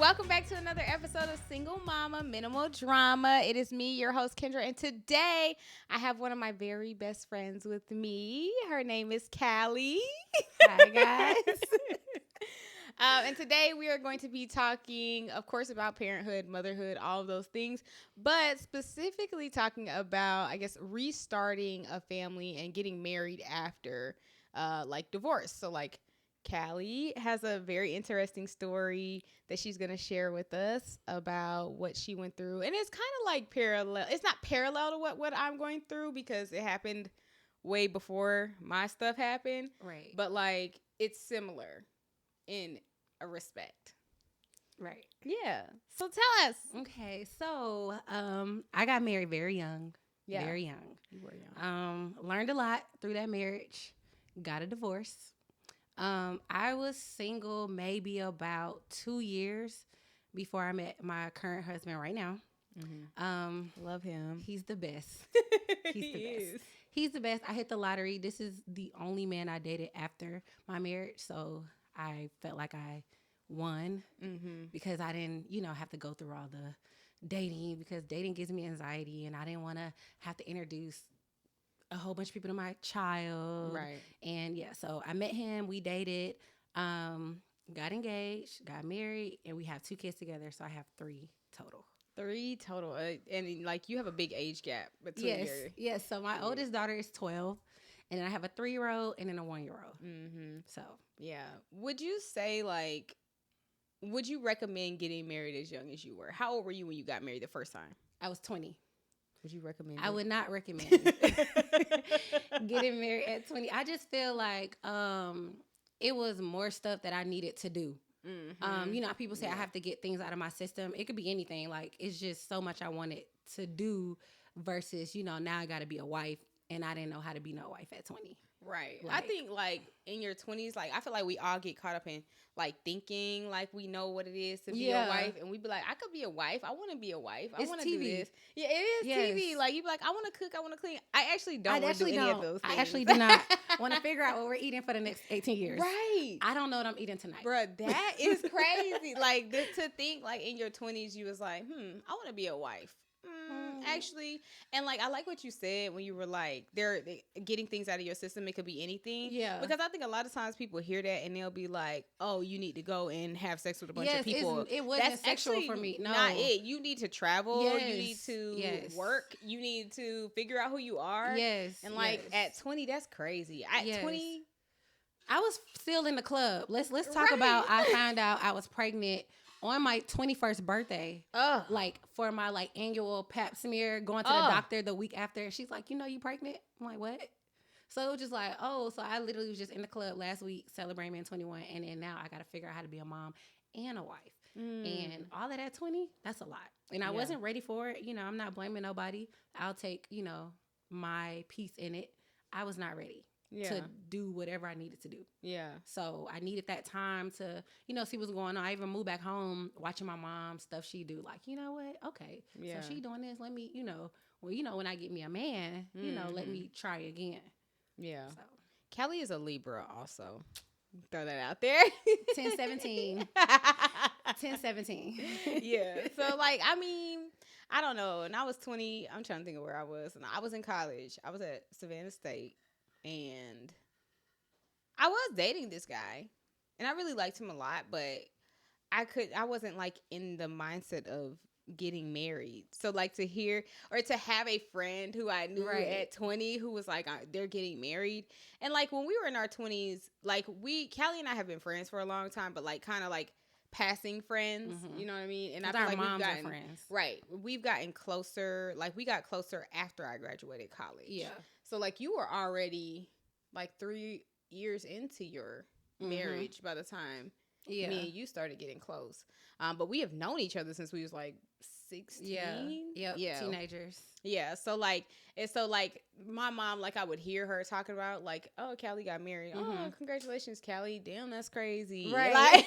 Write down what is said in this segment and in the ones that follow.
welcome back to another episode of Single Mama Minimal Drama. It is me, your host, Kendra, and today I have one of my very best friends with me. Her name is Callie. Hi, guys. And today we are going to be talking, of course, about parenthood, motherhood, all of those things, but specifically talking about, I guess, restarting a family and getting married after, divorce. So, Callie has a very interesting story that she's going to share with us about what she went through. And it's kind of like parallel. It's not parallel to what I'm going through because it happened way before my stuff happened. Right. But, it's similar in a respect. Right. Yeah. So tell us. Okay. So, I got married very young. Yeah. Very young. You were young. Learned a lot through that marriage. Got a divorce. I was single maybe about 2 years before I met my current husband right now. Mm-hmm. Love him. He's the best. He's the He best. He's the best. I hit the lottery. This is the only man I dated after my marriage. So I felt like I won because I didn't, have to go through all the dating because dating gives me anxiety and I didn't want to have to introduce a whole bunch of people to my child. Right. And yeah, so I met him, we dated, got engaged, got married, and we have 2 kids together. So I have 3 total. 3 total. And you have a big age gap between Yes. Yes. So my oldest daughter is 12, and then I have a 3-year-old and then a 1-year-old. Mm-hmm. So yeah. Would you say would you recommend getting married as young as you were? How old were you when you got married the first time? I was 20. Would you recommend I it? would not recommend getting married at 20. I just feel like it was more stuff that I needed to do. Mm-hmm. People say I have to get things out of my system. It could be anything. Like, it's just so much I wanted to do versus, now I got to be a wife, and I didn't know how to be no wife at 20. Right. I think, in your 20s, I feel like we all get caught up in, thinking we know what it is to be a wife. And we be like, I could be a wife. I want to be a wife. I want to do this. Yeah, it is TV. You be like, I want to cook. I want to clean. I actually don't want to do any of those things. I actually do not want to figure out what we're eating for the next 18 years. Right. I don't know what I'm eating tonight. Bruh, that is crazy. To think, in your 20s, you was like, I want to be a wife. Actually, and I like what you said when you were they're getting things out of your system. It could be anything. Yeah. Because I think a lot of times people hear that and they'll be like, "Oh, you need to go and have sex with a bunch of people." It wasn't That's sexual for me. No, not it. You need to travel. Yes. You need to work. You need to figure out who you are. Yes. And at 20, that's crazy. At 20, I was still in the club. Let's talk about. I found out I was pregnant on my 21st birthday, for my annual pap smear, going to the doctor the week after. She's like, you pregnant? I'm like, what? So it was just so I literally was just in the club last week celebrating being 21, and then now I got to figure out how to be a mom and a wife. And all of that 20, that's a lot. And I wasn't ready for it. I'm not blaming nobody. I'll take, my piece in it. I was not ready. To do whatever I needed to do. Yeah. So I needed that time to, see what's going on. I even moved back home watching my mom, stuff she do. You know what? Okay. Yeah. So she doing this. Let me, when I get me a man, let me try again. Yeah. So Callie is a Libra also. Throw that out there. 10-17. 10-17. Yeah. So I don't know. And I was 20. I'm trying to think of where I was. And I was in college. I was at Savannah State. And I was dating this guy, and I really liked him a lot, but I wasn't in the mindset of getting married. So to hear or to have a friend who I knew at 20 who was they're getting married. And when we were in our 20s, Callie and I have been friends for a long time, but kind of passing friends, you know what I mean? And I feel our moms we've gotten are friends. Right. We've gotten closer. We got closer after I graduated college. Yeah. So you were already 3 years into your marriage by the time me and you started getting close. But we have known each other since we was 16. Yeah. Teenagers. Yeah. So and so my mom, I would hear her talking about oh, Callie got married. Oh, congratulations, Callie. Damn, that's crazy. Right.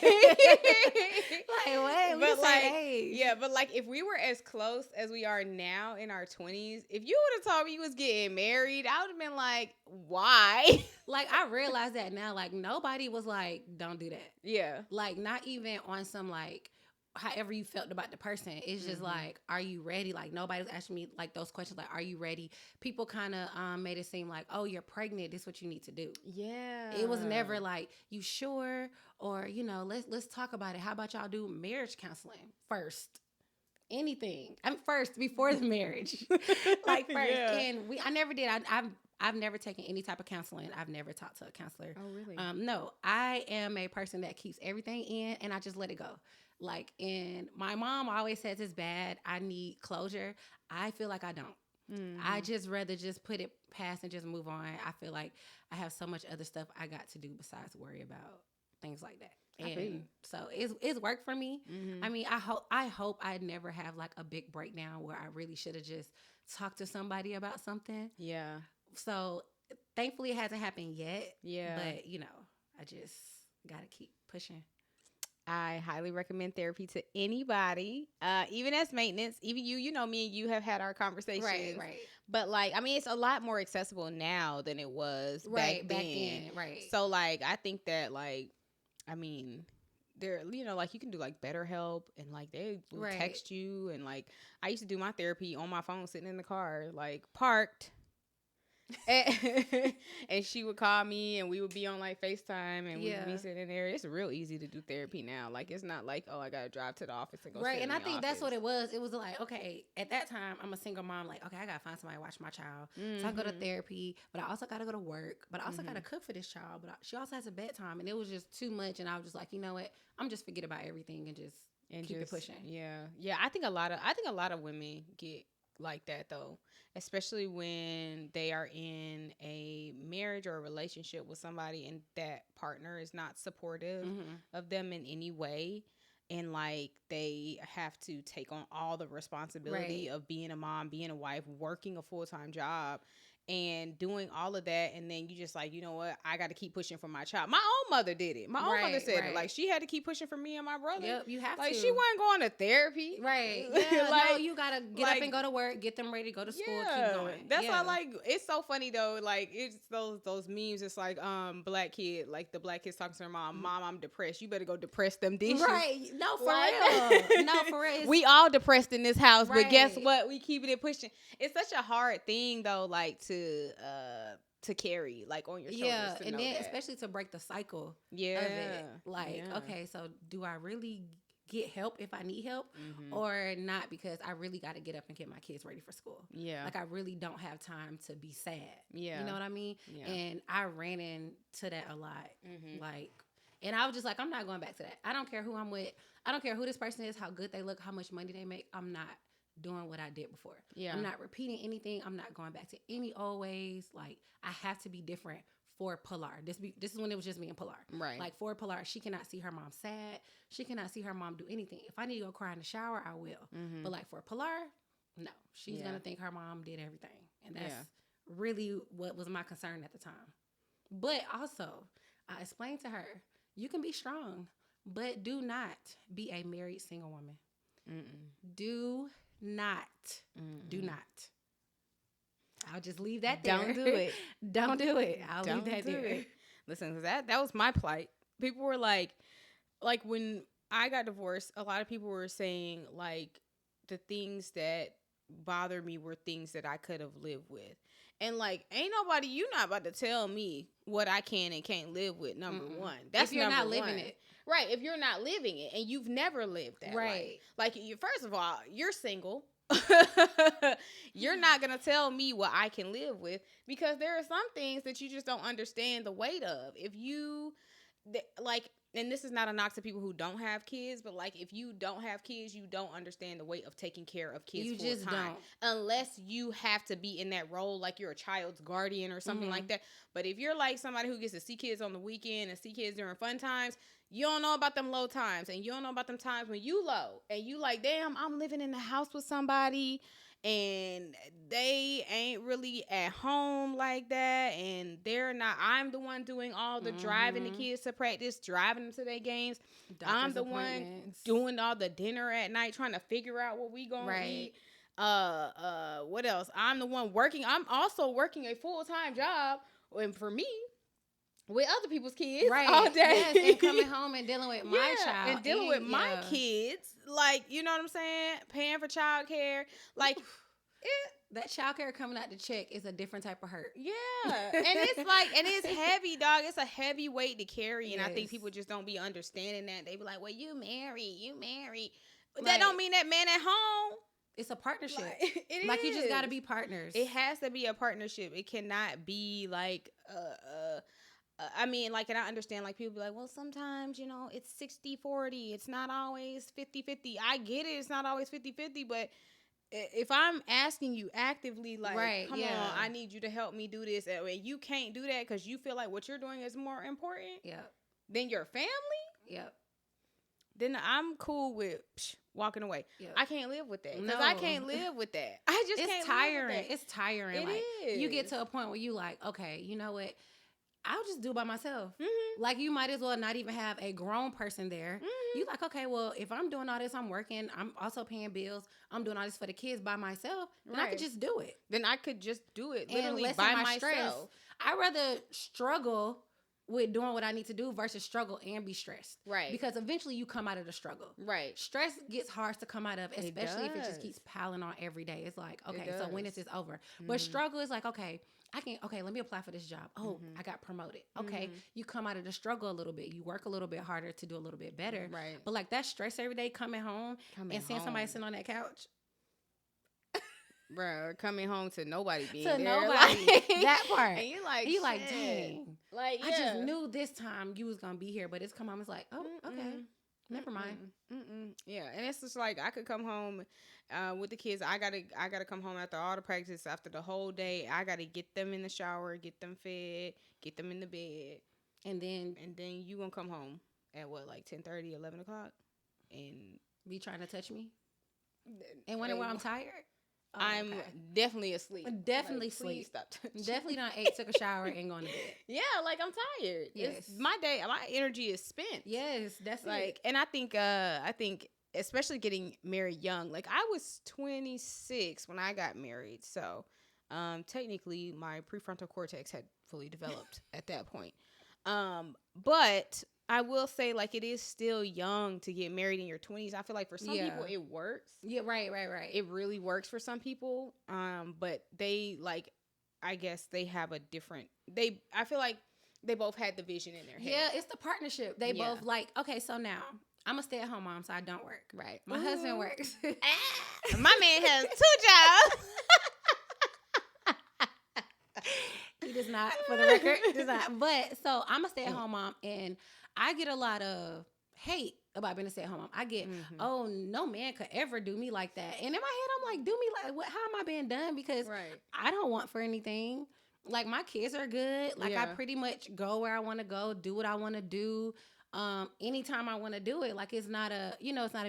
Wait, but age. Yeah, but if we were as close as we are now in our 20s, if you would have told me you was getting married, I would have been why? I realize that now. Nobody was don't do that. Yeah. Not even on some however you felt about the person. It's just like, are you ready? Like, nobody was asking me like those questions. Like, are you ready? People kind of made it seem like, oh, you're pregnant. This is what you need to do. Yeah. It was never like, you sure? Or, you know, let's talk about it. How about y'all do marriage counseling first? Anything. I mean, first, before the marriage. Like, first. Yeah. And I never did. I've never taken any type of counseling. I've never talked to a counselor. Oh, really? No, I am a person that keeps everything in and I just let it go. Like, and my mom always says it's bad. I need closure. I feel like I don't. Mm-hmm. I just rather just put it past and just move on. I feel like I have so much other stuff I got to do besides worry about things like that. And so it's worked for me. Mm-hmm. I mean, I hope I never have like a big breakdown where I really should have just talked to somebody about something. Yeah. So thankfully it hasn't happened yet. Yeah. But, you know, I just got to keep pushing. I highly recommend therapy to anybody, even as maintenance. Even you know, me and you have had our conversations. Right. But, like, I mean, it's a lot more accessible now than it was back then. Right. So, like, I think that, like, I mean, there, you know, like, you can do, like, BetterHelp, and, like, they will text you. And, like, I used to do my therapy on my phone sitting in the car, like, parked. And she would call me and we would be on like FaceTime and we'd be sitting there. It's real easy to do therapy now. Like, it's not like, oh, I gotta drive to the office and go sit in the I think office. That's what it was. It was like, okay, at that time I'm a single mom, like, okay, I gotta find somebody to watch my child. Mm-hmm. So I go to therapy, but I also gotta go to work, but I also gotta cook for this child, but she also has a bedtime, and it was just too much. And I was just like, you know what, I'm just forget about everything and keep it pushing. Yeah. I think a lot of women get like that though, especially when they are in a marriage or a relationship with somebody and that partner is not supportive of them in any way, and like they have to take on all the responsibility of being a mom, being a wife, working a full-time job and doing all of that, and then you just like, you know what, I got to keep pushing for my child. My own mother did it. My own mother said it. Like, she had to keep pushing for me and my brother. Yep, you have like, to. She wasn't going to therapy. Right. Yeah, like, no, you got to get up and go to work, get them ready to go to school, keep going. That's why, like, it's so funny, though. Like, it's those memes. It's like, black kid, like, the black kid's talking to her mom, Mom, I'm depressed. You better go depress them dishes. Right. No, for real. No, for real. We all depressed in this house, but guess what? We keeping it pushing. It's such a hard thing, though, like, to carry, like, on your shoulders. Yeah, and then especially to break the cycle of it. Like, okay, so do I really get help if I need help or not, because I really got to get up and get my kids ready for school. Yeah. Like, I really don't have time to be sad. Yeah. You know what I mean? Yeah. And I ran into that a lot. Like, and I was just like, I'm not going back to that. I don't care who I'm with. I don't care who this person is, how good they look, how much money they make. I'm not doing what I did before. Yeah. I'm not repeating anything. I'm not going back to any old ways. Like, I have to be different for Pilar. This is when it was just me and Pilar. Right. Like, for Pilar, she cannot see her mom sad. She cannot see her mom do anything. If I need to go cry in the shower, I will. But, like, for Pilar, no. She's going to think her mom did everything. And that's really what was my concern at the time. But also, I explained to her, you can be strong, but do not be a married single woman. Do not. Do not. I'll just leave that there. Don't do it. Don't do it. I'll leave that there. Listen, that was my plight. People were like when I got divorced, a lot of people were saying, like, the things that bothered me were things that I could have lived with. And, like, you're not about to tell me what I can and can't live with, number one. That's if you're not living it. Right, if you're not living it and you've never lived that. Right. Like, first of all, you're single. You're not going to tell me what I can live with, because there are some things that you just don't understand the weight of. If you, like, and this is not a knock to people who don't have kids, but, like, if you don't have kids, you don't understand the weight of taking care of kids full just time. Unless you have to be in that role, like you're a child's guardian or something like that. But if you're, like, somebody who gets to see kids on the weekend and see kids during fun times, you don't know about them low times, and you don't know about them times when you low, and you like, damn, I'm living in the house with somebody, and they ain't really at home like that, and I'm the one doing all the driving the kids to practice, driving them to their games. I'm the one doing all the dinner at night, trying to figure out what we gonna eat. What else? I'm the one working. I'm also working a full-time job, and for me, with other people's kids all day. Yes, and coming home and dealing with my child. And dealing with my kids. like, you know what I'm saying? Paying for childcare, like. That childcare coming out the check is a different type of hurt. Yeah. And it's like, and it's heavy, dog. It's a heavy weight to carry. And I think people just don't be understanding that. They be like, well, you married. But that don't mean that man at home. It's a partnership. It is. You just got to be partners. It has to be a partnership. It cannot be like, I mean, like, and I understand, like, people be like, well, sometimes, it's 60-40. It's not always 50-50. I get it. It's not always 50-50, but if I'm asking you actively, like, come on, I need you to help me do this, and you can't do that because you feel like what you're doing is more important than your family, then I'm cool with walking away. I can't live with that because I can't live with that. I just can't tiring. Live with that. It's tiring. It is. You get to a point where you like, okay, you know what? I'll just do it by myself. Mm-hmm. Like, you might as well not even have a grown person there. Mm-hmm. You like, okay, well, if I'm doing all this, I'm working, I'm also paying bills, I'm doing all this for the kids by myself, then I could just do it. Then I could just do it literally by myself. Stress. I'd rather struggle with doing what I need to do versus struggle and be stressed. Right. Because eventually you come out of the struggle. Right. Stress gets hard to come out of, especially if it just keeps piling on every day. It's like, okay, so when is this over? Mm-hmm. But struggle is like, okay, let me apply for this job. Oh, I got promoted. Okay, you come out of the struggle a little bit. You work a little bit harder to do a little bit better. Right. But like that stress every day coming home and seeing somebody sitting on that couch. Bro, coming home to nobody being there. Nobody. Like, that part. And you like, dang. Like, I just knew this time you was going to be here, but it's come home. It's like, oh, okay. Never mind. Yeah, and it's just like I could come home with the kids. I gotta come home after all the practice, after the whole day. I gotta get them in the shower, get them fed, get them in the bed, and then you gonna come home at what, like 10:30, 11 o'clock, and be trying to touch me, and wonder why I'm tired. Oh, I'm definitely asleep. Definitely sleep. Stop. Definitely done ate, took a shower, and going to bed. Yeah, like I'm tired. Yes, my energy is spent. Yes, that's like, and I think especially getting married young. Like, I was 26 when I got married, so technically my prefrontal cortex had fully developed at that point. But I will say, like, it is still young to get married in your 20s. I feel like for some people it works. Yeah, right. It really works for some people. But they, like, I guess they have a different. I feel like they both had the vision in their head. Yeah, it's the partnership. They both like. Okay, so now I'm a stay-at-home mom, so I don't work. Right. My husband works. My man has 2 jobs. He does not, for the record. Does not. But so I'm a stay-at-home mom, and I get a lot of hate about being a stay-at-home mom. I get, oh, no man could ever do me like that. And in my head, I'm like, do me like what? How am I being done? Because I don't want for anything. Like, my kids are good. Like, I pretty much go where I want to go, do what I want to do. Anytime I want to do it. Like, it's not a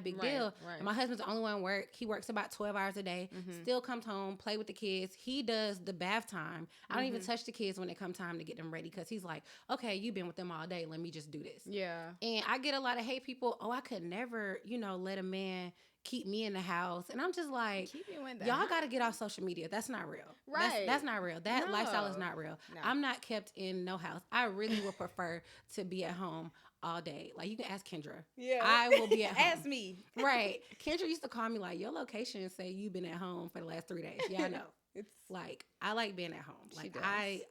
big deal. Right. My husband's the only one at work. He works about 12 hours a day, still comes home, play with the kids. He does the bath time. I don't even touch the kids when it comes time to get them ready, because he's like, okay, you've been with them all day, let me just do this. Yeah. And I get a lot of hate people, oh, I could never, let a man keep me in the house. And I'm just like, y'all got to get off social media. That's not real. Right. That's not real. That lifestyle is not real. No. I'm not kept in no house. I really would prefer to be at home all day. Like, you can ask Kendra. Yeah. I will be at home. Ask me. Right. Kendra used to call me like, your location say you've been at home for the last 3 days. Yeah, I know. It's like, I like being at home. Like,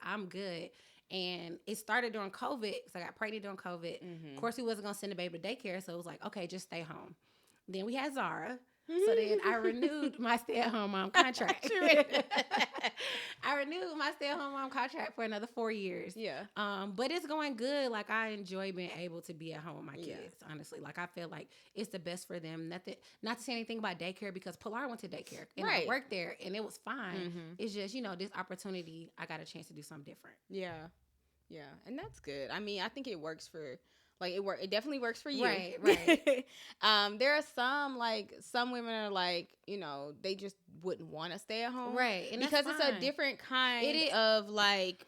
I'm good. And it started during COVID. So I got pregnant during COVID. Of course, we wasn't going to send the baby to daycare. So it was like, okay, just stay home. Then we had Zara. So then I renewed my stay-at-home mom contract. I renewed my stay-at-home mom contract for another 4 years. Yeah. But it's going good. Like, I enjoy being able to be at home with my kids, honestly. Like, I feel like it's the best for them. Not to say anything about daycare, because Pilar went to daycare. And I worked there, and it was fine. It's just, this opportunity, I got a chance to do something different. Yeah. Yeah. And that's good. I mean, I think it works for... Like, it definitely works for you. Right. There are some women are like, they just wouldn't want to stay at home. Right. And because it's a different kind of, like,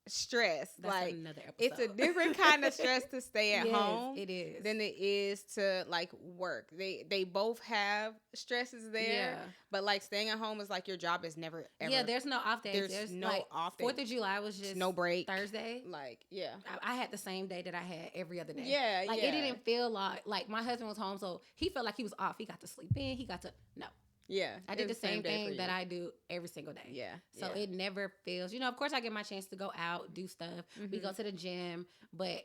stress. That's like another episode. It's a different kind of stress to stay at home. It is. Than it is to like work. They both have stresses there. Yeah. But like staying at home is like your job is never ever. Yeah, there's no off days. There's no like, off days. 4th of July was just no break. Thursday. Like, yeah. I had the same day that I had every other day. Yeah, like yeah. It didn't feel like my husband was home, so he felt like he was off. He got to sleep in. He got to no. Yeah, I did the same thing that I do every single day. Yeah. So it never feels, of course I get my chance to go out, do stuff. Mm-hmm. We go to the gym, but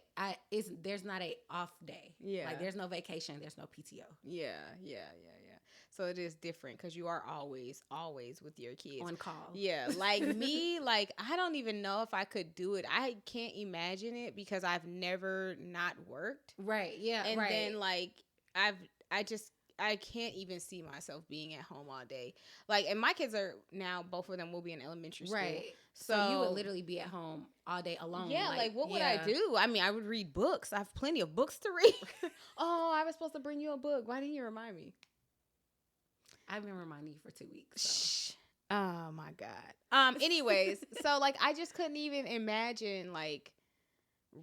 there's not a off day. Yeah. Like there's no vacation, there's no PTO. Yeah. So it is different because you are always with your kids. On call. Yeah. Like me, like I don't even know if I could do it. I can't imagine it because I've never not worked. Right. Yeah. And then like I can't even see myself being at home all day. Like, and my kids are now, both of them will be in elementary school. Right. So you would literally be at home all day alone. Yeah, like what would I do? I mean, I would read books. I have plenty of books to read. Oh, I was supposed to bring you a book. Why didn't you remind me? I've been reminding you for 2 weeks. So. Oh, my God. Anyways, so, like, I just couldn't even imagine, like,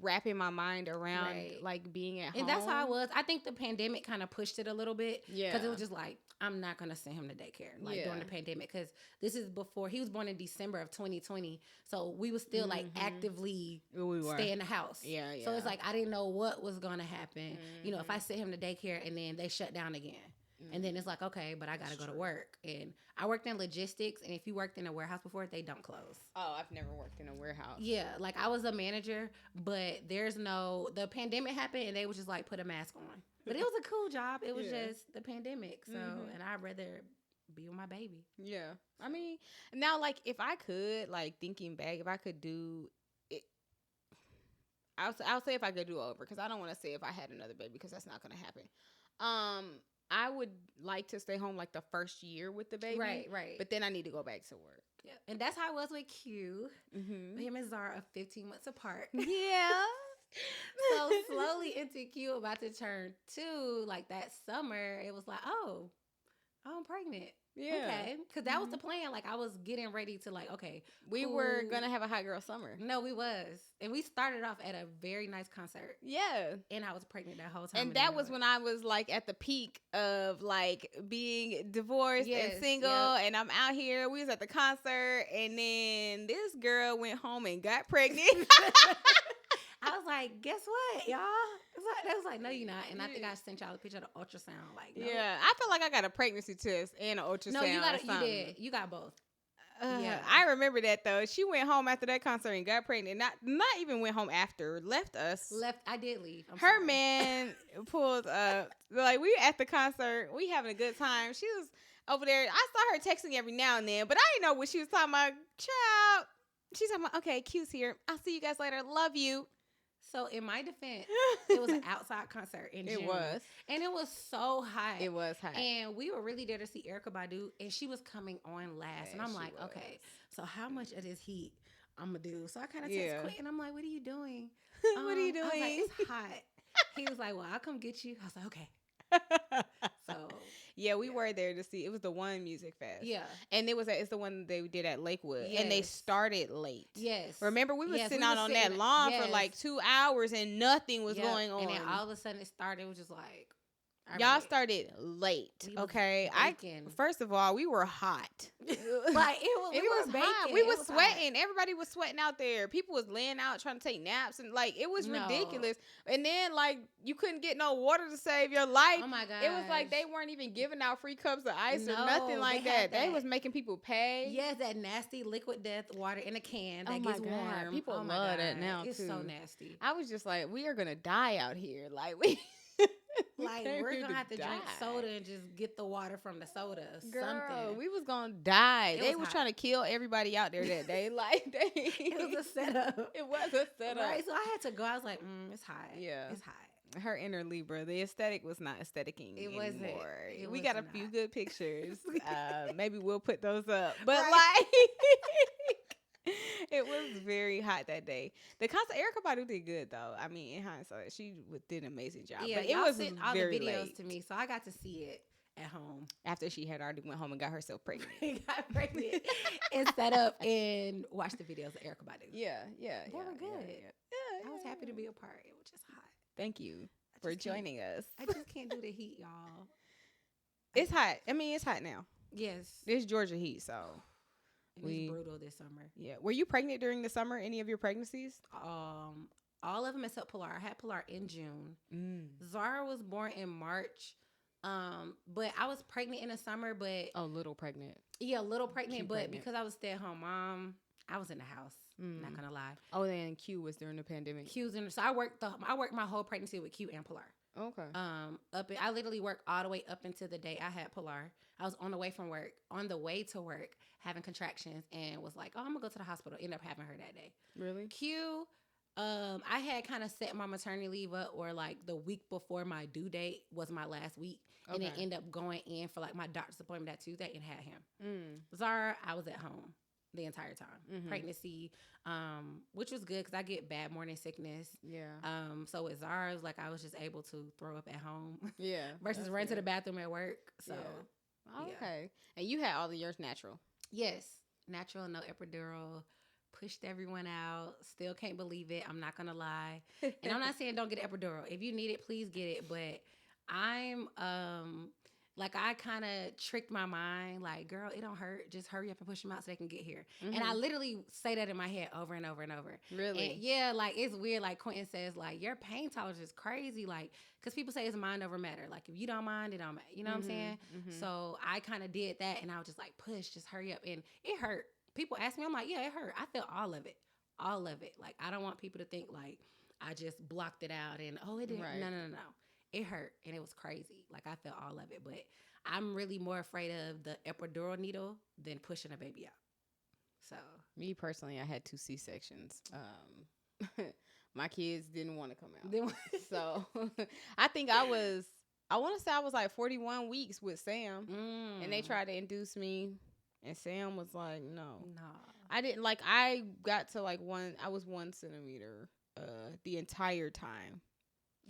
wrapping my mind around like being at home. And that's how I was. I think the pandemic kind of pushed it a little bit. Yeah. Because it was just like, I'm not going to send him to daycare during the pandemic. Because this is before, he was born in December of 2020. So we was still like actively stay in the house. Yeah. So it's like, I didn't know what was going to happen. If I sent him to daycare and then they shut down again. And then it's like, okay, but I got to go to work. And I worked in logistics. And if you worked in a warehouse before, they don't close. Oh, I've never worked in a warehouse. Yeah. Like I was a manager, but the pandemic happened and they was just like, put a mask on. But it was a cool job. It was just the pandemic. So, and I'd rather be with my baby. Yeah. I mean, now like if I could, like thinking back, if I could do it, I'll say if I could do over. Because I don't want to say if I had another baby because that's not going to happen. I would like to stay home like the first year with the baby. Right. But then I need to go back to work. Yeah. And that's how I was with Q. Him and Zara are 15 months apart. Yeah. So slowly into Q about to turn 2, like that summer, it was like, oh, I'm pregnant. Yeah. Okay. Because that was the plan. Like I was getting ready to like, okay. We were going to have a hot girl summer. No, we was. And we started off at a very nice concert. Yeah. And I was pregnant that whole time. And that was when I was like at the peak of like being divorced and single. Yep. And I'm out here. We was at the concert. And then this girl went home and got pregnant. I was like, guess what, y'all? They was like, no, you're not. And I think I sent y'all a picture of the ultrasound. Like, no. Yeah, I feel like I got a pregnancy test and an ultrasound. No, you did. You got both. Yeah, I remember that though. She went home after that concert and got pregnant. Not even went home after. Left us. I did leave. Her man pulled up. Like we at the concert, we having a good time. She was over there. I saw her texting every now and then, but I didn't know what she was talking about. Child, she's talking about, okay, Q's here. I'll see you guys later. Love you. So in my defense, it was an outside concert in June. It was. And it was so hot. It was hot. And we were really there to see Erykah Badu, and she was coming on last. Yeah, and I'm like, okay, so how much of this heat I'm going to do? So I kind of text Quick, and I'm like, what are you doing? What are you doing? I was like, it's hot. He was like, well, I'll come get you. I was like, okay. So yeah, we were there to see. It was the One Music Fest. Yeah, and it's the one they did at Lakewood, and they started late. Yes, remember we were sitting out on that lawn for like 2 hours and nothing was going on. And then all of a sudden it started. It was just like y'all started late. Okay, first of all we were hot. Like it was hot. We was sweating. Hot. Everybody was sweating out there. People was laying out trying to take naps and like it was ridiculous. And then like you couldn't get no water to save your life. Oh my god! It was like they weren't even giving out free cups of ice or nothing like that. They was making people pay. Yes, that nasty liquid death water in a can that gets warm. People love that now. It's too. So nasty. I was just like, we are gonna die out here. Like we. Like we're gonna have to drink soda and just get the water from the soda. Girl, something. We was gonna die. They was trying to kill everybody out there that day. Like it was a setup. It was a setup. Right. So I had to go. I was like, it's hot. Yeah, it's hot. Her inner Libra, the aesthetic was not aestheticing anymore. We got a few good pictures. Maybe we'll put those up. But like. It was very hot that day. The concert, Erykah Badu did good though. I mean, in hindsight, she did an amazing job. Yeah, but it was sent all very the videos late. to me, so I got to see it. at home after she had already went home and got herself pregnant. got pregnant and set up and watched the videos of Erykah Badu. Yeah. They were good. I was happy to be a part. It was just hot. Thank you for joining us. I just can't do the heat, y'all. It's hot. I mean, it's hot now. Yes. It's Georgia heat, so. It was brutal this summer. Yeah. Were you pregnant during the summer? Any of your pregnancies? All of them except Pilar. I had Pilar in June. Zara was born in March. But I was pregnant in the summer, but little pregnant. Yeah, little pregnant, but because I was stay-at-home mom, I was in the house. Not gonna lie. Oh, then Q was during the pandemic. Q's in. So I worked my whole pregnancy with Q and Pilar. Okay. I literally worked all the way up until the day I had Pilar. I was on the way to work, having contractions, and was like, "Oh, I'm gonna go to the hospital." Ended up having her that day. Really? Q. I had kind of set my maternity leave up, or like the week before my due date was my last week, and then ended up going in for like my doctor's appointment that Tuesday and had him. Zara, I was at home the entire time. Pregnancy, which was good because I get bad morning sickness. Yeah. So with Zara, it was like I was just able to throw up at home. Yeah. versus run to the bathroom at work. So. Yeah. Oh, okay. And you had all of yours natural. Yes, natural, no epidural. Pushed everyone out. Still can't believe it. I'm not gonna lie. And I'm not saying don't get epidural. If you need it, please get it. But I'm like I kind of tricked my mind. Like, girl, it don't hurt. Just hurry up and push them out so they can get here. And I literally say that in my head over and over and over. Really? And yeah, like it's weird. Like Quentin says, like your pain tolerance is crazy. Like, because people say it's mind over matter. Like if you don't mind, it don't matter. You know what I'm saying? So I kind of did that, and I was just like, push, just hurry up, and it hurt. People ask me, I'm like, yeah, it hurt. I felt all of it. Like, I don't want people to think, like, I just blocked it out and, it didn't. Right. No. It hurt, and it was crazy. Like, I felt all of it. But I'm really more afraid of the epidural needle than pushing a baby out. So. Me, personally, I had 2 C-sections. My kids didn't want to come out. So, I think I want to say I was like 41 weeks with Sam. And they tried to induce me. And Sam was like, no. I didn't, like, I got to, like, I was 1 centimeter the entire time.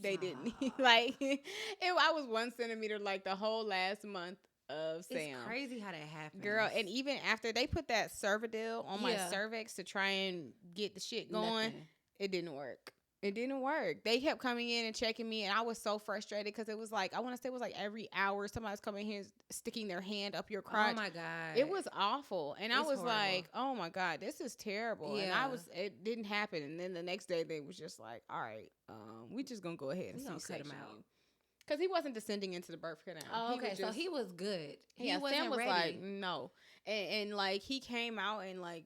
They didn't, like, I was 1 centimeter, like, the whole last month of Sam. It's crazy how that happens. Girl, and even after they put that Cervidil on my cervix to try and get the shit going, it didn't work. It didn't work. They kept coming in and checking me, and I was so frustrated because it was like, I want to say it was like every hour somebody's coming here sticking their hand up your crotch. Oh my God. It was awful. And I was horrible. Like, oh my God, this is terrible. Yeah. And it didn't happen. And then the next day they was just like, all right, we just going to go ahead and C-section him out. Because he wasn't descending into the birth canal. Oh, okay. So he was good. He wasn't Sam was ready. Like, no. And like, he came out and like,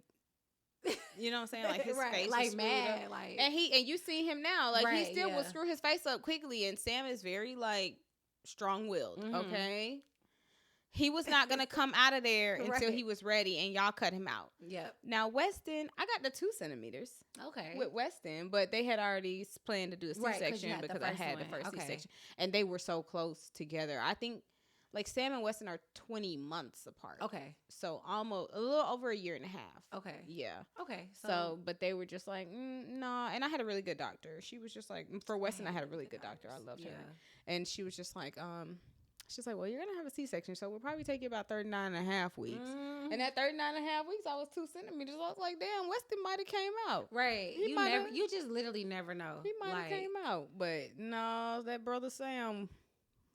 you know what I'm saying? Like his face like was mad, up. like, and you see him now, like he still yeah. will screw his face up quickly. And Sam is very like strong-willed. Okay, he was not gonna come out of there until he was ready, and y'all cut him out. Yep. Now Weston, I got the 2 centimeters. Okay. With Weston, but they had already planned to do a C-section because I had the first C-section, and they were so close together. I think. Like, Sam and Weston are 20 months apart. Okay. So, almost a little over a year and a half. Okay. Yeah. Okay. So but they were just like, no. And I had a really good doctor. She was just like, for Weston, I had a really good doctor. I loved her. And she was just like, she's like, well, you're going to have a C-section. So, we'll probably take you about 39 and a half weeks. And at 39 and a half weeks, I was 2 centimeters. I was like, damn, Weston might have came out. Right. You just literally never know. He might have came out. But no, that brother Sam,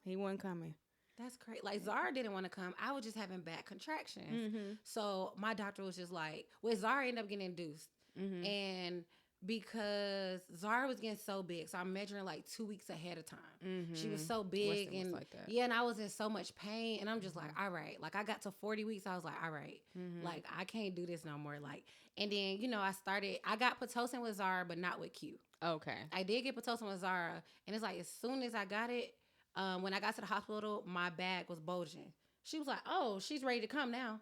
he wasn't coming. That's crazy. Like, Zara didn't want to come. I was just having bad contractions. So my doctor was just like, Zara ended up getting induced. And because Zara was getting so big, so I'm measuring like 2 weeks ahead of time. She was so big. Weston and was like that. Yeah, and I was in so much pain. And I'm just like, all right. Like, I got to 40 weeks. I was like, all right. Like, I can't do this no more. Like, and then, I got Pitocin with Zara, but not with Q. Okay. I did get Pitocin with Zara. And it's like, as soon as I got it, when I got to the hospital, my bag was bulging. She was like, oh, she's ready to come now.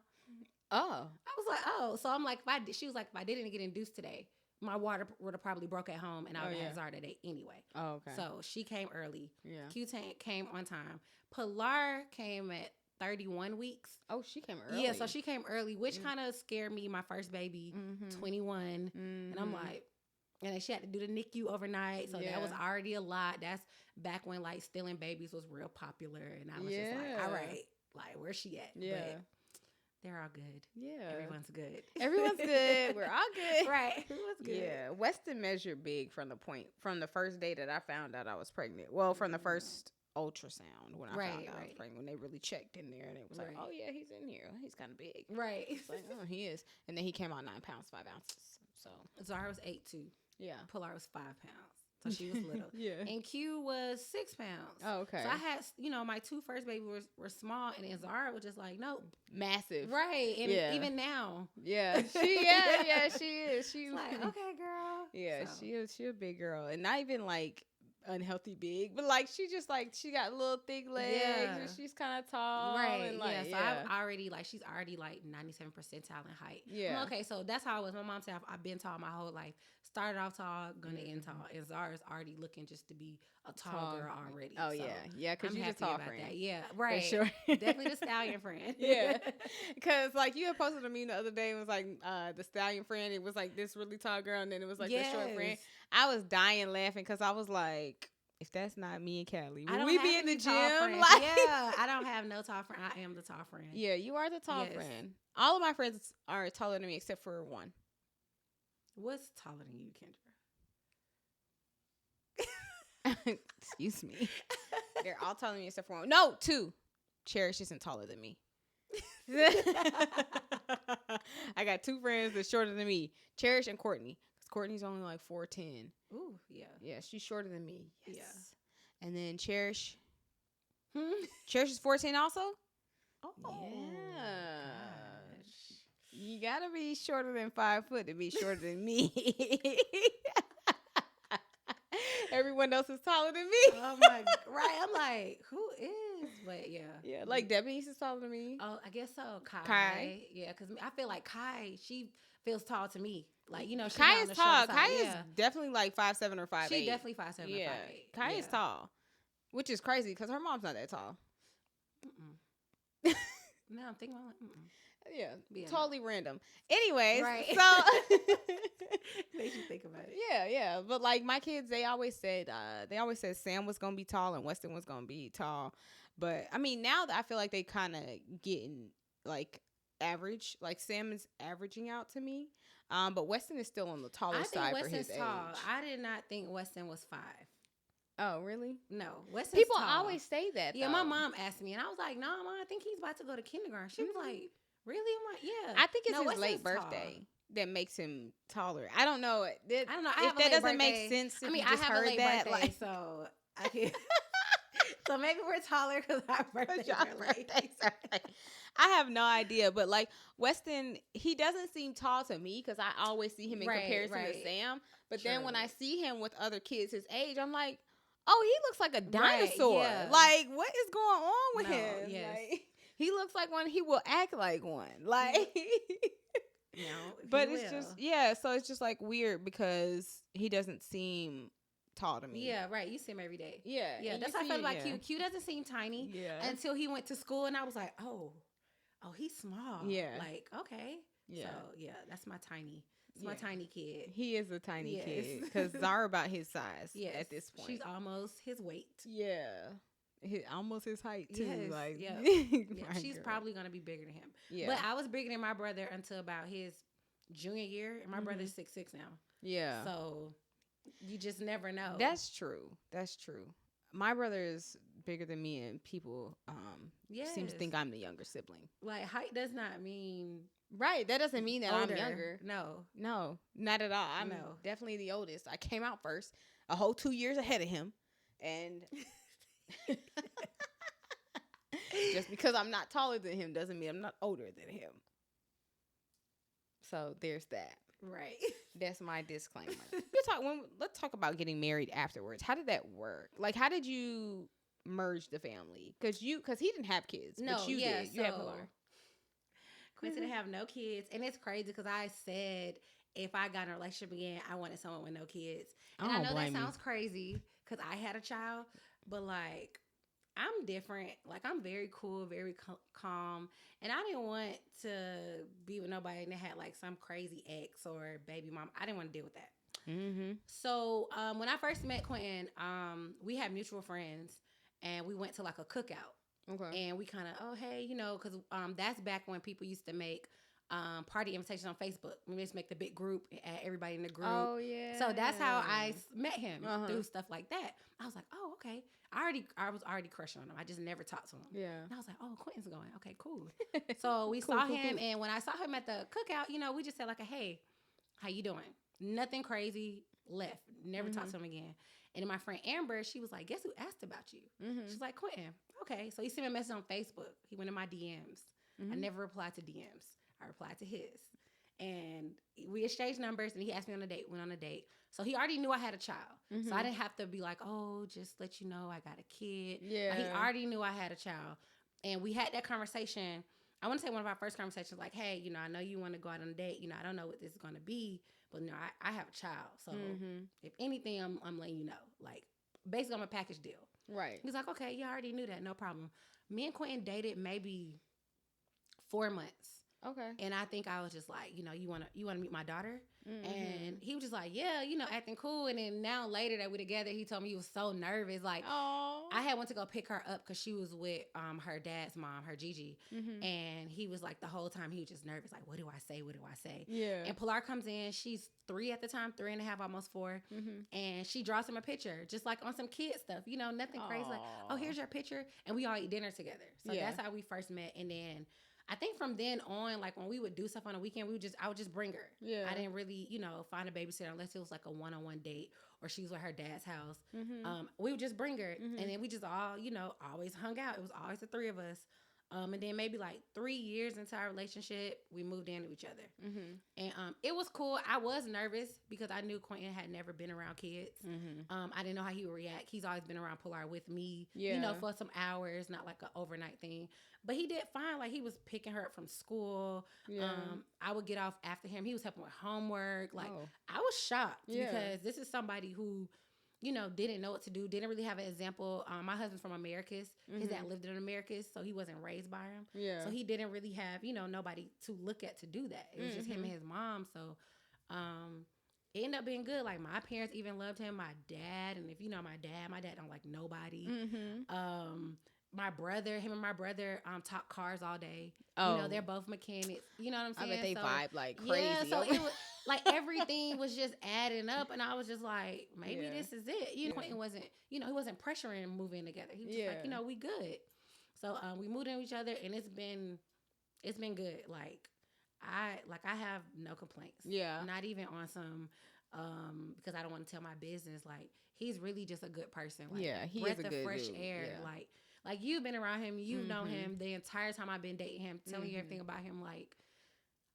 Oh. I was like, oh. So I'm like, she was like, if I didn't get induced today, my water would have probably broke at home, and I would have had Zara today anyway. Oh, okay. So she came early. Yeah. Q-Tank came on time. Pilar came at 31 weeks. Oh, she came early. Yeah, so she came early, which kind of scared me, my first baby, 21. And I'm like, And then she had to do the NICU overnight. So that was already a lot. That's back when like stealing babies was real popular. And I was just like, all right, like where's she at? Yeah. But they're all good. Yeah. Everyone's good. Everyone's good. We're all good. Right. Everyone's good. Yeah. Weston measured big from the first day that I found out I was pregnant. Well, from the first ultrasound when I found out I was pregnant, when they really checked in there and it was like, oh yeah, he's in here. He's kind of big. Right. It's like, oh, he is. And then he came out 9 pounds, 5 ounces. So Zara was 8'2". Yeah. Pilar was 5 pounds. So she was little. And Q was 6 pounds. Oh, okay. So I had, my 2 first babies were small, and then Zara was just like, no. Massive. Right. And even now. Yeah. She is. She's like, okay, girl. Yeah, so. She a big girl. And not even like unhealthy big, but like she just like she got little thick legs and she's kind of tall. Right. And like, so I've already like she's already like 97 percentile in height. Yeah. Okay, so that's how I was. My mom said I've been tall my whole life. Started off tall, gonna end tall. And Zara's already looking just to be a tall girl already. Oh so yeah, because you're just tall friend. That. Yeah, right. For sure. Definitely the stallion friend. Yeah, because like you had posted to me the other day. It was like the stallion friend. It was like this really tall girl, and then it was like the short friend. I was dying laughing because I was like, if that's not me and Callie, will we be in the gym? Like, yeah, I don't have no tall friend. I am the tall friend. Yeah, you are the tall friend. All of my friends are taller than me except for one. What's taller than you, Kendra? Excuse me. They're all taller than me except for one. No, 2. Cherish isn't taller than me. I got 2 friends that's shorter than me. Cherish and Courtney. Courtney's only like 4'10". Ooh, yeah. Yeah, she's shorter than me. Yes. Yeah. And then Cherish. Cherish is 14 also? Oh. Yeah. Gosh. You got to be shorter than 5 foot to be shorter than me. Everyone else is taller than me. Oh my God. Right. I'm like, who is? But yeah. Yeah, like Debbie is taller than me. Oh, I guess so. Kai. Yeah, because I feel like Kai, she feels tall to me. Like, she's Kai is tall. Kai is yeah. definitely like 5'7" or 5'8". She definitely 5'7" or 5'8". Yeah, Kai is tall, which is crazy because her mom's not that tall. No, I'm thinking about yeah, totally random. Anyways, right. So makes you think about it. Yeah. But like my kids, they always said Sam was gonna be tall and Weston was gonna be tall. But I mean, now that I feel like they kind of getting like average. Like Sam is averaging out to me. But Weston is still on the taller side for his age. I did not think Weston was 5. Oh, really? No, Weston's People tall. always say that. Yeah, though. my mom asked me, and I was like, "No, Mom, I think he's about to go to kindergarten." She was like, "Really?" I'm like, "Yeah." I think it's his Weston's late birthday that makes him taller. I don't know. I don't know. If that doesn't make sense. I mean, I have a late birthday, so I can. So maybe we're taller because our birthdays are late. I have no idea, but like Weston, he doesn't seem tall to me because I always see him in comparison to Sam. But then when I see him with other kids his age, I'm like, oh, he looks like a dinosaur. Yeah. Like, what is going on with him? Yes. Like, he looks like one. He will act like one. Like, but it's just so it's just like weird because he doesn't seem tall to me. Yeah, right. You see him every day. Yeah. That's how I felt about Q. Q doesn't seem tiny. Yeah. Until he went to school, and I was like, oh, he's small. Yeah. Like, okay. Yeah. So yeah, that's my tiny. It's my tiny kid. He is a tiny kid because Zara about his size. At this point, she's almost his weight. Yeah. Almost his height too. Yes. Like, she's probably gonna be bigger than him. Yeah. But I was bigger than my brother until about his junior year, and my brother's 6'6" now. Yeah. So you just never know. That's true. My brother is bigger than me, and people seem to think I'm the younger sibling. Like, height does not mean right. That doesn't mean that older. I'm younger. No, not at all. I'm definitely the oldest. I came out first, a whole 2 years ahead of him, and just because I'm not taller than him doesn't mean I'm not older than him. So there's that. Right. That's my disclaimer. Let's talk about getting married afterwards. How did that work? Like, how did you merge the family? Because he didn't have kids. No, but you did. You had Pilar. Quincy didn't have no kids, and it's crazy because I said if I got in a relationship again, I wanted someone with no kids. And I know that sounds crazy because I had a child, but like, I'm different. Like, I'm very cool, very calm. And I didn't want to be with nobody that had like some crazy ex or baby mom. I didn't want to deal with that. Mm-hmm. So when I first met Quentin, we had mutual friends, and we went to like a cookout. Okay. And we kind of, oh, hey, because that's back when people used to make party invitations on Facebook. We just make the big group, add everybody in the group. Oh, yeah. So that's how I met him, through stuff like that. I was like, oh, okay. I was already crushing on him. I just never talked to him. Yeah. And I was like, oh, Quentin's going. Okay, cool. So we saw him, and when I saw him at the cookout, we just said like, hey, how you doing? Nothing crazy. Left. Never talked to him again. And then my friend Amber, she was like, guess who asked about you? She's like, Quentin. Okay. So he sent me a message on Facebook. He went in my DMs. I never replied to DMs. I replied to his. And we exchanged numbers, and he asked me on a date. Went on a date. So he already knew I had a child. So I didn't have to be like, oh, just let you know I got a kid. Yeah. He already knew I had a child. And we had that conversation. I want to say one of our first conversations, like, hey, I know you want to go out on a date. I don't know what this is going to be, but I have a child. So if anything, I'm letting you know. Like, basically, I'm a package deal. Right. He's like, okay, I already knew that. No problem. Me and Quentin dated maybe 4 months. Okay. And I think I was just like, you want to meet my daughter? And he was just like, yeah, acting cool. And then now later that we're together, he told me he was so nervous. Like, I had went to go pick her up because she was with her dad's mom, her Gigi. And he was like, the whole time he was just nervous. Like, what do I say? What do I say? Yeah. And Pilar comes in. She's 3 at the time, 3.5, almost 4. And she draws him a picture, just like on some kid stuff, nothing crazy. Like, oh, here's your picture. And we all eat dinner together. So that's how we first met. And then I think from then on, like when we would do stuff on the weekend, I would just bring her. Yeah. I didn't really, find a babysitter unless it was like a one-on-one date or she was at her dad's house. We would just bring her. And then we just all, always hung out. It was always the 3 of us. And then maybe like 3 years into our relationship, we moved into each other. And it was cool. I was nervous because I knew Quentin had never been around kids. I didn't know how he would react. He's always been around Pilar with me, for some hours, not like an overnight thing. But he did fine. Like, he was picking her up from school. Yeah. I would get off after him. He was helping with homework. Like, I was shocked because this is somebody who, didn't know what to do, didn't really have an example. My husband's from Americas. His dad lived in Americas, so he wasn't raised by him. Yeah. So he didn't really have, nobody to look at to do that. It was just him and his mom. So it ended up being good. Like, my parents even loved him. My dad, and if you know my dad don't like nobody. My brother, him and my brother talk cars all day. Oh. They're both mechanics. You know what I'm saying? I bet they vibe like crazy. Yeah, so it was like everything was just adding up, and I was just like, maybe this is it. Quentin wasn't, he wasn't pressuring moving together. He was just like, we good. So we moved in with each other, and it's been good. Like I have no complaints. Yeah. Not even on some because I don't want to tell my business. Like, he's really just a good person. Like, he breath is a good of fresh dude. air. Yeah. Like you've been around him, you've known him the entire time I've been dating him, telling you everything about him. Like,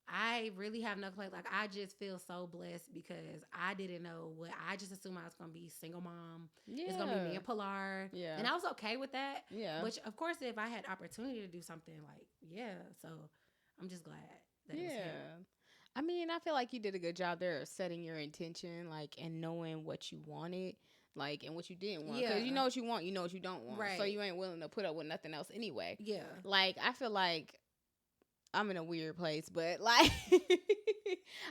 I really have no complaints. Like, I just feel so blessed because I didn't know what. I just assumed I was going to be single mom. Yeah. It's going to be me and Pilar. Yeah. And I was okay with that. Yeah. But, of course, if I had opportunity to do something, like, so I'm just glad that it was him. I mean, I feel like you did a good job there of setting your intention, like, and knowing what you wanted. Like, and what you didn't want. Because you know what you want, you know what you don't want. Right. So you ain't willing to put up with nothing else anyway. Yeah. Like, I feel like I'm in a weird place, but, like,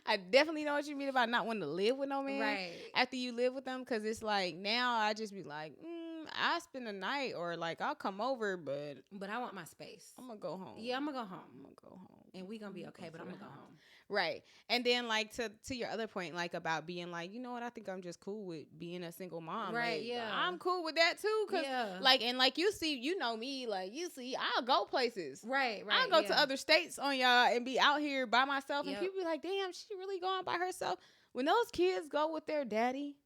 I definitely know what you mean about not wanting to live with no man. Right. After you live with them. Because it's like, now I just be like, I spend the night or, like, I'll come over, but I want my space. I'm going to go home. Yeah, I'm going to go home. And we going to be okay, but I'm going to go home. Right. And then, like, to your other point, like, about being like, you know what, I think I'm just cool with being a single mom. Right, like, yeah. I'm cool with that, too. Cause, like, and, like, you see, you know me, like, you see, I'll go places. Right. I'll go to other states on y'all and be out here by myself. And people be like, damn, she really going by herself. When those kids go with their daddy,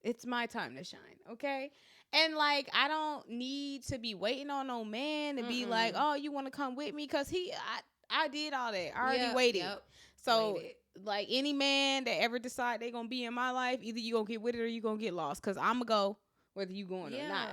it's my time to shine, okay? And, like, I don't need to be waiting on no man to be like, oh, you want to come with me? Because I did all that. I already waited. Yep. So, like, any man that ever decide they going to be in my life, either you going to get with it or you going to get lost. Because I'm going to go whether you going or not.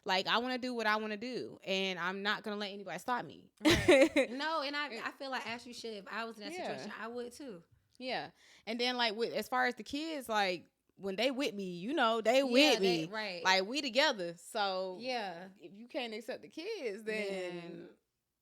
Like, I want to do what I want to do. And I'm not going to let anybody stop me. Right. No, and I feel like, as you should, if I was in that situation, I would too. Yeah. And then, like, as far as the kids, like, when they with me, they with me. Right. Like, we together. So, if you can't accept the kids, then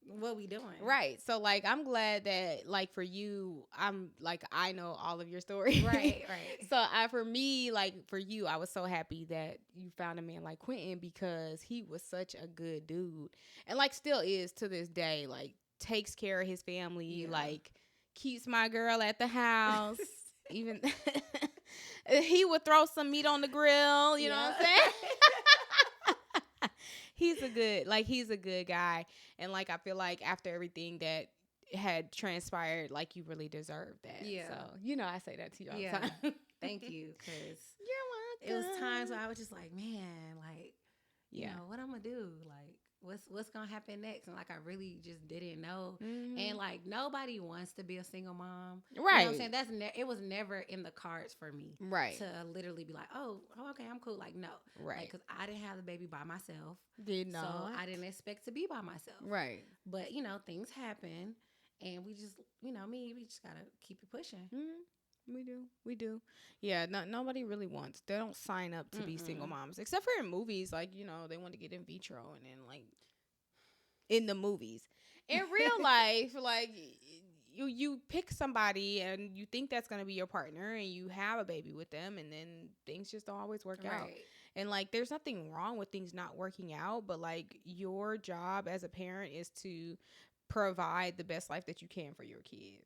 what we doing. Right. So like I'm glad that like for you, I'm like I know all of your stories. Right. So for me, like for you, I was so happy that you found a man like Quentin because he was such a good dude. And like still is to this day, like takes care of his family, like keeps my girl at the house. Even he would throw some meat on the grill, you know what I'm saying? He's a good guy. And like I feel like after everything that had transpired, like you really deserved that. Yeah. So, you know, I say that to you all the time. Thank you. Because you're welcome. It was times where I was just like, man, like, you know, what I'm gonna do? Like, what's gonna happen next? And like I really just didn't know. And like nobody wants to be a single mom. Right. You know what I'm saying? That's it was never in the cards for me. Right. To literally be like, oh okay, I'm cool. Like, no. Right. Because I didn't have the baby by myself. Did not. So I didn't expect to be by myself. Right. But, you know, things happen and we just, you know, we just gotta keep it pushing. We do. Yeah, nobody really wants. They don't sign up to be single moms, except for in movies. Like, you know, they want to get in vitro, and then like in the movies, in real life, like you pick somebody and you think that's gonna be your partner, and you have a baby with them, and then things just don't always work out. And like, there's nothing wrong with things not working out, but like your job as a parent is to provide the best life that you can for your kids.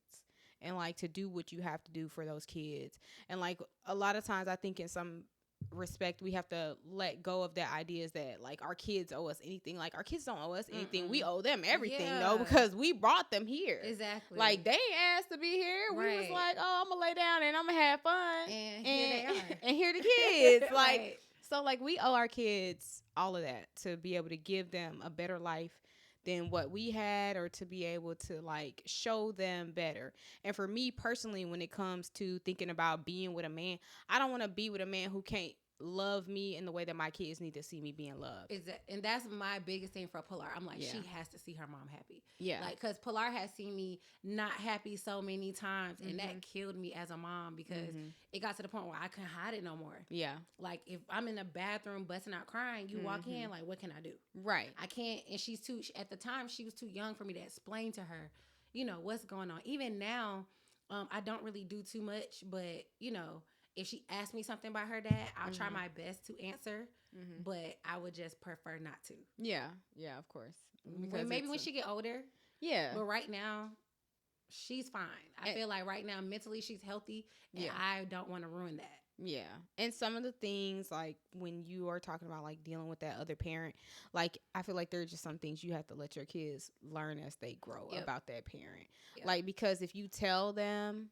And like to do what you have to do for those kids. And like a lot of times I think in some respect we have to let go of that ideas that like our kids owe us anything. Like our kids don't owe us anything. We owe them everything though, because we brought them here. Exactly. Like they ain't asked to be here. We was like, oh, I'm gonna lay down and I'm gonna have fun. And here they are. And here the kids. Like so like we owe our kids all of that to be able to give them a better life than what we had, or to be able to like show them better. And for me personally, when it comes to thinking about being with a man, I don't want to be with a man who can't love me in the way that my kids need to see me being loved. And that's my biggest thing for Pilar. I'm like, she has to see her mom happy. Yeah. Like, because Pilar has seen me not happy so many times, and that killed me as a mom, because it got to the point where I couldn't hide it no more. Yeah. Like, if I'm in the bathroom busting out crying, you walk in, like, what can I do? Right. I can't, and at the time, she was too young for me to explain to her, you know, what's going on. Even now, I don't really do too much, but, you know, if she asks me something about her dad, I'll try my best to answer, but I would just prefer not to. Yeah, of course. Maybe when she get older. Yeah. But right now, she's fine. I feel like right now, mentally, she's healthy, and I don't want to ruin that. Yeah. And some of the things, like, when you are talking about, like, dealing with that other parent, like, I feel like there are just some things you have to let your kids learn as they grow about that parent. Like, because if you tell them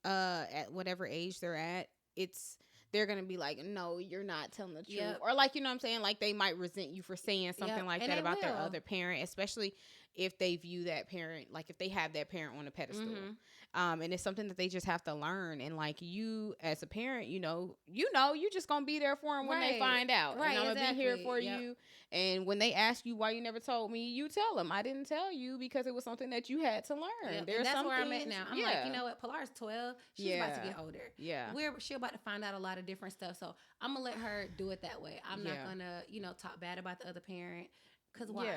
at whatever age they're at, they're gonna be like, no, you're not telling the truth. Or like, you know what I'm saying, like they might resent you for saying something like that about their other parent, especially if they view that parent, like if they have that parent on a pedestal. And it's something that they just have to learn. And like, you as a parent, you know you just gonna be there for them when they find out. And I'm gonna be here for you. And when they ask you why you never told me, you tell them, I didn't tell you because it was something that you had to learn. That's where I'm at now. I'm like, you know what, Pilar's 12. She's about to get older. Yeah. She's about to find out a lot of different stuff. So I'm gonna let her do it that way. I'm not gonna, talk bad about the other parent. Cause why?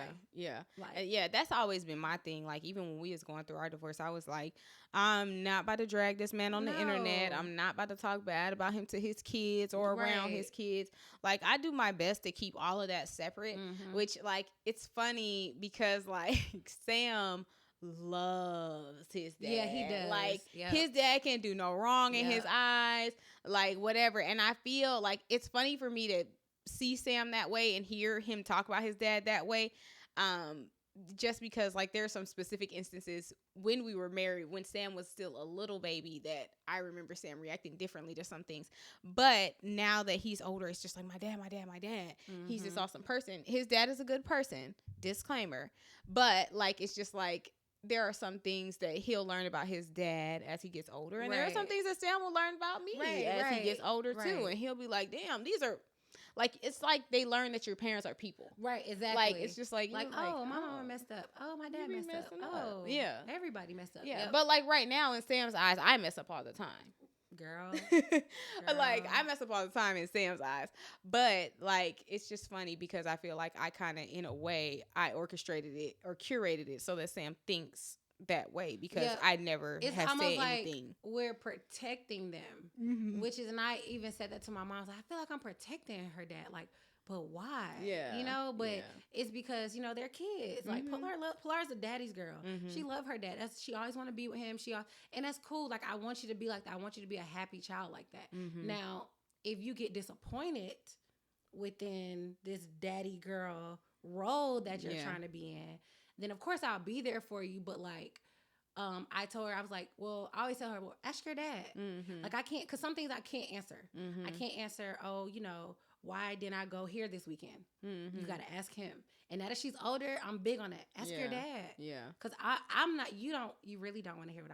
That's always been my thing. Like, even when we was going through our divorce, I was like, I'm not about to drag this man on the internet. I'm not about to talk bad about him to his kids or around his kids. Like, I do my best to keep all of that separate, which, like, it's funny because, like, Sam loves his dad. Yeah, he does. Like, his dad can't do no wrong in his eyes, like, whatever. And I feel like it's funny for me to see Sam that way and hear him talk about his dad that way, just because like there are some specific instances when we were married, when Sam was still a little baby, that I remember Sam reacting differently to some things. But now that he's older, it's just like, my dad, he's this awesome person. His dad is a good person, disclaimer, but like it's just like there are some things that he'll learn about his dad as he gets older, and there are some things that Sam will learn about me as he gets older too, and he'll be like, damn, these are like, it's like they learn that your parents are people. Right, exactly. Like, it's just like, my mama messed up. Oh, my dad messed up. Oh, yeah. Everybody messed up. Yeah. Yep. But like right now, in Sam's eyes, I mess up all the time. Girl. Like, I mess up all the time in Sam's eyes. But, like, it's just funny because I feel like I kind of, in a way, I orchestrated it or curated it so that Sam thinks that way because I never have said anything. We're protecting them, which is, and I even said that to my mom. I was like, I feel like I'm protecting her dad. Like, but why? Yeah. You know, but it's because, you know, they're kids. Like, Pilar's a daddy's girl. She love her dad. She always want to be with him. And that's cool. Like, I want you to be like that. I want you to be a happy child like that. Now, if you get disappointed within this daddy girl role that you're trying to be in, then of course I'll be there for you. But like, I told her, I was like, well, I always tell her, well, ask your dad. Like, I can't, because some things I can't answer. I can't answer, oh, you know, why didn't I go here this weekend? You got to ask him. And now that she's older, I'm big on that. Ask your dad. Yeah. Because I'm not, you really don't want to hear what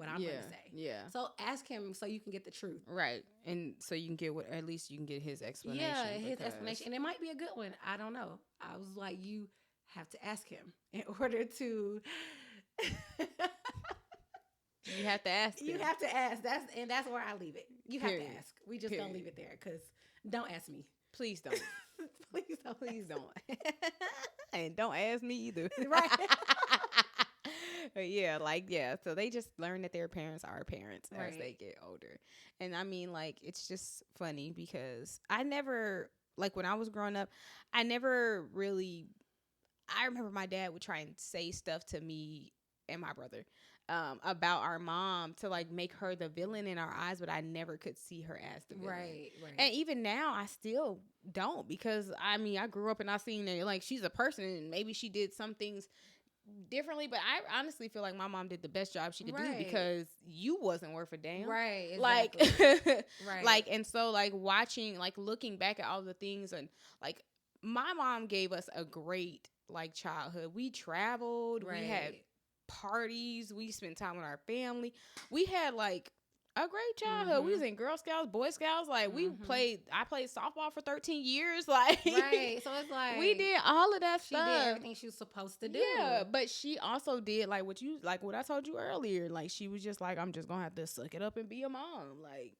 I'm going to say. Yeah. So ask him so you can get the truth. Right. And so you can get at least you can get his explanation. Yeah, his explanation. And it might be a good one. I don't know. I was like, you have to ask him in order to... You have to ask. You have to ask. That's where I leave it. You have to ask. We just don't leave it there because don't ask me. Please don't. Please don't. Please don't. And don't ask me either. Right. So they just learn that their parents are parents as they get older. And I mean, like, it's just funny because I never, like, when I was growing up, I remember my dad would try and say stuff to me and my brother about our mom to like make her the villain in our eyes, but I never could see her as the villain. Right. And even now I still don't, because I mean, I grew up and I seen that like she's a person and maybe she did some things differently, but I honestly feel like my mom did the best job she could do because you wasn't worth a damn. Right. Exactly. Like like, and so like watching, like looking back at all the things, and like my mom gave us a great like childhood. We traveled, we had parties, we spent time with our family, we had like a great childhood. We was in Girl Scouts, Boy Scouts, like I played softball for 13 years, like so it's like we did all of that stuff. She did everything she was supposed to do. Yeah, but she also did like what I told you earlier, like she was just like, I'm just gonna have to suck it up and be a mom. Like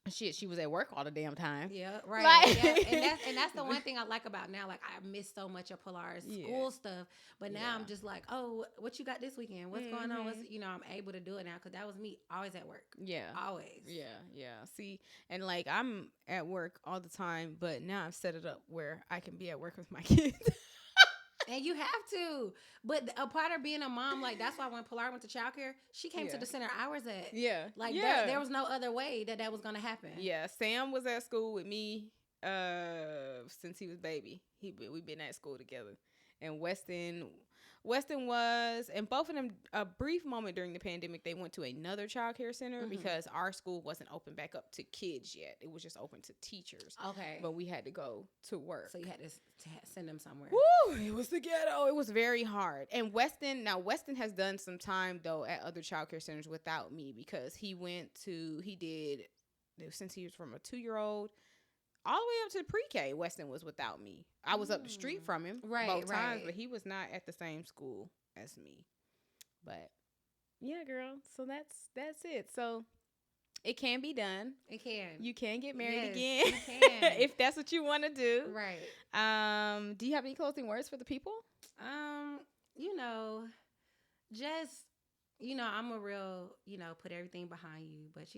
shit, she was at work all the damn time. Yeah, right. Like, and that's the one thing I like about now. Like, I miss so much of Pilar's school stuff, but now I'm just like, oh, what you got this weekend? What's going on? I'm able to do it now because that was me always at work. Yeah, always. Yeah. See, and like I'm at work all the time, but now I've set it up where I can be at work with my kids. And you have to. But a part of being a mom, like, that's why when Pilar went to childcare, she came to the center I was at. Yeah. Like, there was no other way that was going to happen. Yeah. Sam was at school with me since he was baby. We've been at school together. And Weston was, and both of them, a brief moment during the pandemic, they went to another child care center because our school wasn't open back up to kids yet. It was just open to teachers. Okay. But we had to go to work. So you had to send them somewhere. Woo! It was the ghetto. It was very hard. And Weston has done some time, though, at other child care centers without me because since he was from a 2-year-old, all the way up to pre-K, Weston was without me. I was up the street from him both times, but he was not at the same school as me. But yeah, girl. So that's it. So it can be done. It can. You can get married again. You can. If that's what you want to do. Right. Do you have any closing words for the people? I'm a real, put everything behind you, but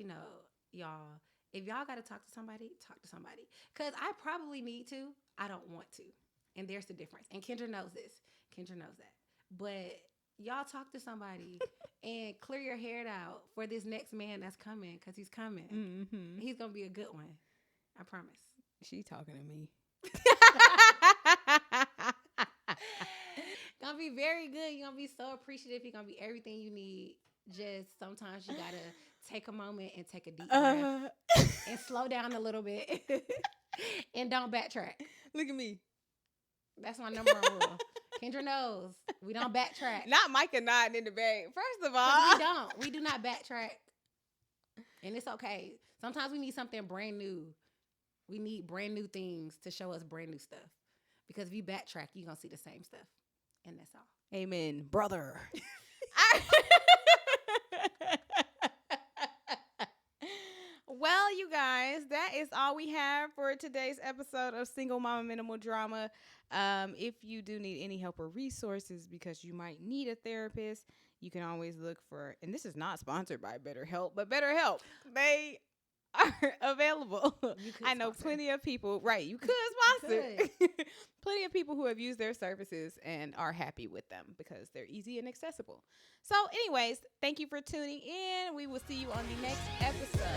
y'all, if y'all got to talk to somebody, talk to somebody. Because I probably need to. I don't want to. And there's the difference. And Kendra knows this. Kendra knows that. But y'all talk to somebody and clear your head out for this next man that's coming, because he's coming. Mm-hmm. He's going to be a good one. I promise. She talking to me. Gonna be very good. You're going to be so appreciative. He's going to be everything you need. Just sometimes you got to take a moment and take a deep breath and slow down a little bit and don't backtrack. Look at me. That's my number one rule. Kendra knows we don't backtrack. Not Micah nodding in the back. First of all, we don't. We do not backtrack, and it's okay. Sometimes we need something brand new. We need brand new things to show us brand new stuff. Because if you backtrack, you're gonna see the same stuff, and that's all. Amen, brother. Well, you guys, that is all we have for today's episode of Single Mama Minimal Drama. If you do need any help or resources because you might need a therapist, you can always look for, and this is not sponsored by BetterHelp, but BetterHelp, they are available. I know plenty of people, right? You could sponsor. Plenty of people who have used their services and are happy with them because they're easy and accessible. So, anyways, thank you for tuning in. We will see you on the next episode.